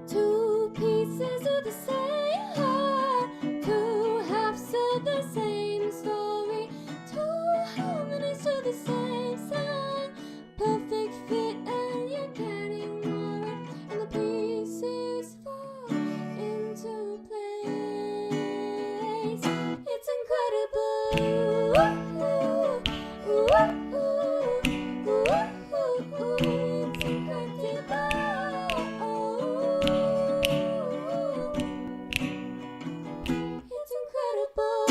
Two pieces of the same heart, two halves of the same story, two harmonies to the same song. Perfect fit and you're getting more, and the pieces fall into place. It's incredible. Ooh, ooh, ooh, ooh, ooh, ooh, it's incredible. It's incredible.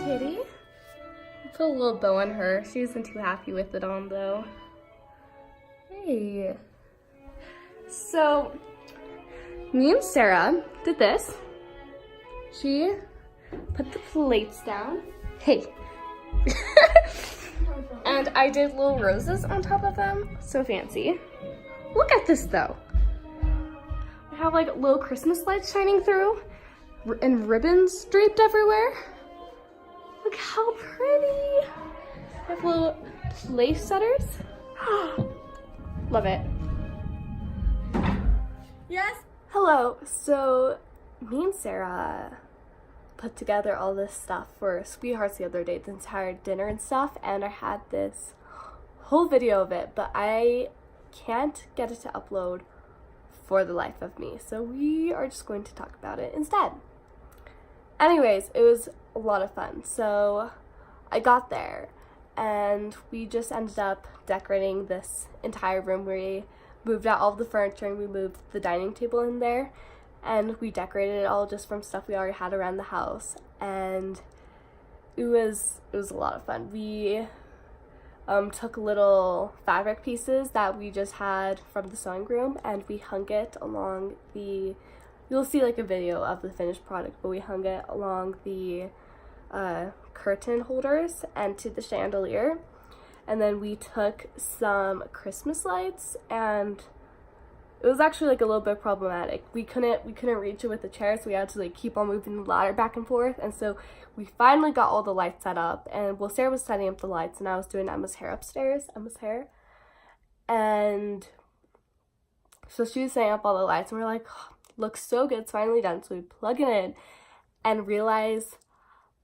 Kitty? Put a little bow on her. She isn't too happy with it on though. Hey. So, me and Sarah did this. She put the plates down. Hey. And I did little roses on top of them. So fancy. Look at this though. I have like little Christmas lights shining through and ribbons draped everywhere. Look how pretty. I have little place setters. Love it. Yes? Hello. So me and Sarah put together all this stuff for Sweethearts the other day, the entire dinner and stuff, and I had this whole video of it, but I can't get it to upload for the life of me. So we are just going to talk about it instead. Anyways, it was a lot of fun. So I got there and we just ended up decorating this entire room. We moved out all the furniture and we moved the dining table in there, and we decorated it all just from stuff we already had around the house, and it was a lot of fun. We took little fabric pieces that we just had from the sewing room and we hung it along the, you'll see like a video of the finished product, but we hung it along the curtain holders and to the chandelier. And then we took some Christmas lights, and it was actually like a little bit problematic. We couldn't reach it with the chair, so we had to like keep on moving the ladder back and forth. And so we finally got all the lights set up, and well, Sarah was setting up the lights and I was doing Emma's hair upstairs, and so she was setting up all the lights and we're like, oh, looks so good, it's finally done. So we plug it in and realize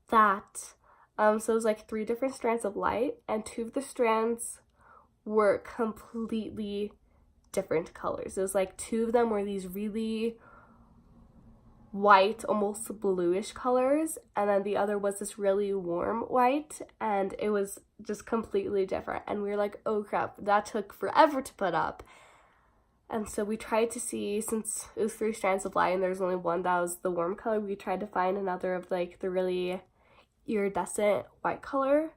that so it was like 3 different strands of light, and 2 of the strands were completely different colors. It was like 2 of them were these really white, almost bluish colors, and then the other was this really warm white, and it was just completely different. And we were like, oh crap, that took forever to put up. And so we tried to see, since it was 3 strands of light and there's only one that was the warm color, we tried to find another of like the really iridescent white color,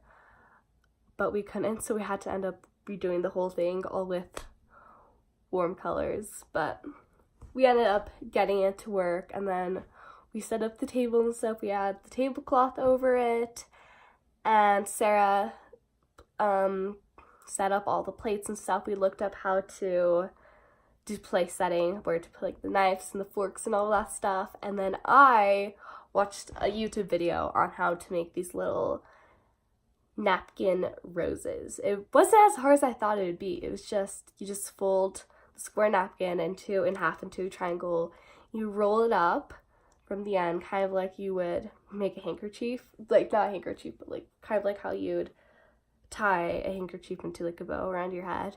but we couldn't, so we had to end up redoing the whole thing all with warm colors. But we ended up getting it to work, and then we set up the table and stuff. We had the tablecloth over it, and Sarah set up all the plates and stuff. We looked up how to do place setting, where to put like the knives and the forks and all that stuff, and then I watched a YouTube video on how to make these little napkin roses. It wasn't as hard as I thought it would be. It was just, you just fold the square napkin in half into a triangle. You roll it up from the end, kind of like you would make a handkerchief. Like, not a handkerchief, but like kind of like how you would tie a handkerchief into like a bow around your head.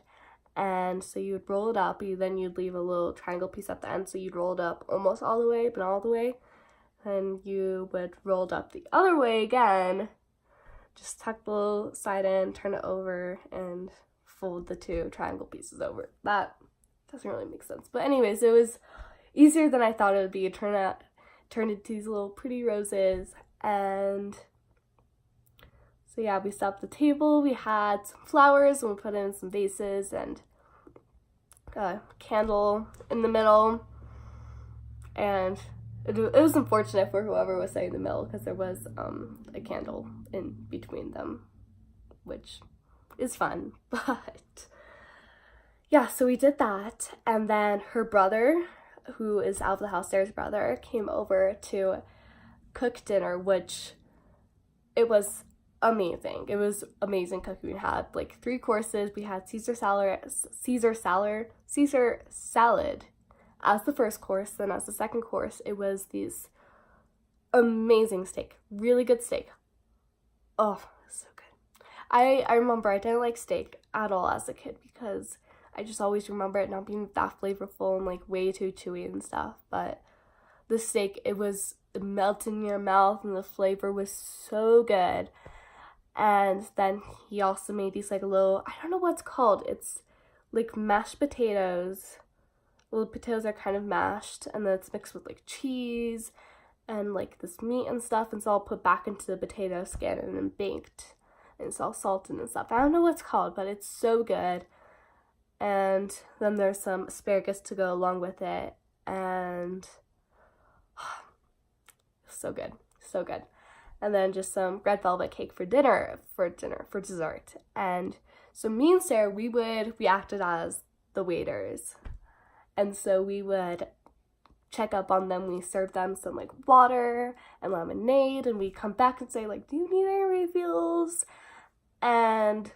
And so you would roll it up, then you'd leave a little triangle piece at the end, so you'd roll it up almost all the way, but not all the way. Then you would roll it up the other way again, just tuck the little side in, turn it over, and fold the 2 triangle pieces over. That doesn't really make sense. But anyways, it was easier than I thought it would be. It turned into these little pretty roses. And so yeah, we set up the table. We had some flowers, and we put in some vases, and a candle in the middle. And it was unfortunate for whoever was sitting in the middle because there was a candle in between them, which is fun. But yeah, so we did that, and then her brother, who is out of the house, Sarah's brother, came over to cook dinner, which it was amazing. It was amazing cooking. We had like 3 courses. We had Caesar salad as the first course. Then as the second course, it was these amazing steak, really good steak. Oh, so good. I remember I didn't like steak at all as a kid because I just always remember it not being that flavorful and like way too chewy and stuff. But the steak, it melted in your mouth and the flavor was so good. And then he also made these like little, I don't know what's called. It's like mashed potatoes. Little potatoes are kind of mashed, and then it's mixed with like cheese and like this meat and stuff, and it's all put back into the potato skin and then baked, and it's all salted and stuff. I don't know what's called, but it's so good. And then there's some asparagus to go along with it, and so good, so good. And then just some red velvet cake for dessert. And so me and Sarah, we acted as the waiters. And so we would check up on them. We served them some like water and lemonade, and we come back and say like, do you need any refills? And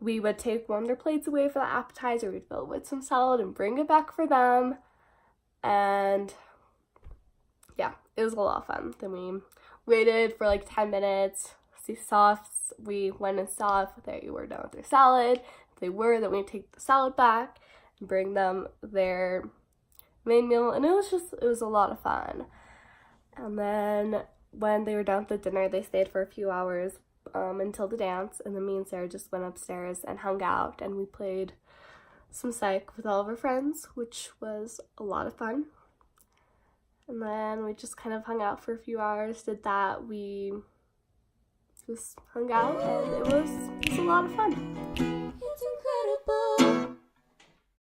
we would take one of their plates away for the appetizer. We'd fill it with some salad and bring it back for them. And yeah, it was a lot of fun. Then we waited for like 10 minutes. We went and saw if they were done with their salad. If they were, then we'd take the salad back and bring them their main meal. And it was a lot of fun. And then when they were done with the dinner, they stayed for a few hours until the dance. And then me and Sarah just went upstairs and hung out. And we played some psych with all of our friends, which was a lot of fun. And then we just kind of hung out for a few hours, did that. We just hung out, and it was a lot of fun.